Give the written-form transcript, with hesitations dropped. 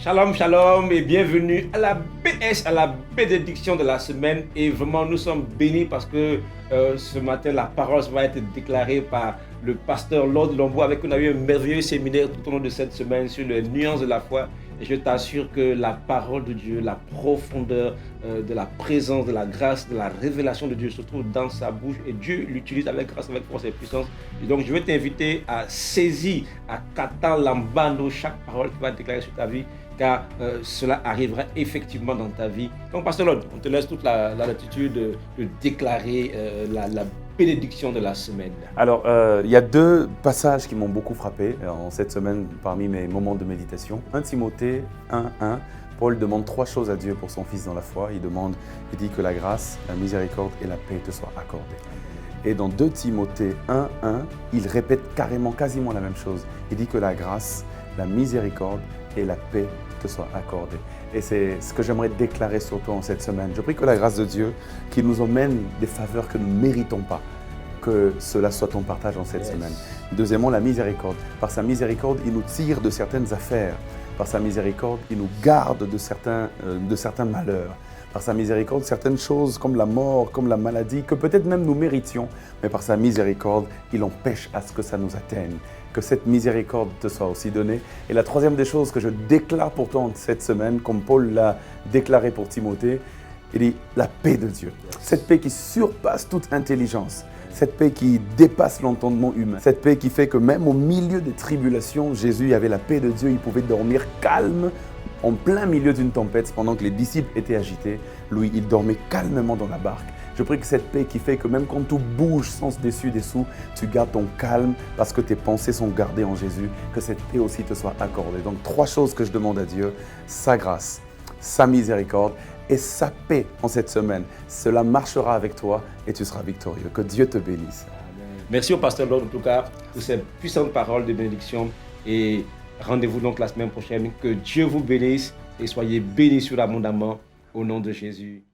Shalom, shalom et bienvenue à la BS, à la bénédiction de la semaine. Et vraiment, nous sommes bénis parce que ce matin, la parole va être déclarée par le pasteur Lord Lombo avec qui on a eu un merveilleux séminaire tout au long de cette semaine sur les nuances de la foi. Et je t'assure que la parole de Dieu, la profondeur de la présence, de la grâce, de la révélation de Dieu se trouve dans sa bouche. Et Dieu l'utilise avec grâce, avec force et puissance. Et donc, je vais t'inviter à saisir, à kata lambano chaque parole qui va être déclarée sur ta vie. Car cela arrivera effectivement dans ta vie. Donc, Pasteur Lord, on te laisse toute la latitude de déclarer la bénédiction de la semaine. Alors, il y a deux passages qui m'ont beaucoup frappé en cette semaine parmi mes moments de méditation. 1 Timothée 1:1, Paul demande trois choses à Dieu pour son fils dans la foi. Il dit que la grâce, la miséricorde et la paix te soient accordées. Et dans 2 Timothée 1:1, il répète quasiment la même chose. Il dit que la grâce, la miséricorde et la paix te soient accordées. Et c'est ce que j'aimerais déclarer sur toi en cette semaine. Je prie que la grâce de Dieu, qui nous emmène des faveurs que nous ne méritons pas, que cela soit ton partage en cette semaine. Deuxièmement, la miséricorde. Par sa miséricorde, il nous tire de certaines affaires. Par sa miséricorde, il nous garde de certains malheurs. Par sa miséricorde, certaines choses comme la mort, comme la maladie, que peut-être même nous méritions, mais par sa miséricorde, il empêche à ce que ça nous atteigne. Que cette miséricorde te soit aussi donnée. Et la troisième des choses que je déclare pour toi cette semaine, comme Paul l'a déclaré pour Timothée, il dit la paix de Dieu. Cette paix qui surpasse toute intelligence. Cette paix qui dépasse l'entendement humain. Cette paix qui fait que même au milieu des tribulations, Jésus avait la paix de Dieu. Il pouvait dormir calme en plein milieu d'une tempête pendant que les disciples étaient agités. Lui, il dormait calmement dans la barque. Je prie que cette paix qui fait que même quand tout bouge sens dessus dessous, tu gardes ton calme parce que tes pensées sont gardées en Jésus, que cette paix aussi te soit accordée. Donc 3 choses que je demande à Dieu, sa grâce, sa miséricorde et sa paix en cette semaine. Cela marchera avec toi et tu seras victorieux. Que Dieu te bénisse. Merci au pasteur Lord en tout cas pour ces puissantes paroles de bénédiction et rendez-vous donc la semaine prochaine. Que Dieu vous bénisse et soyez bénis sur l'abondamment au nom de Jésus.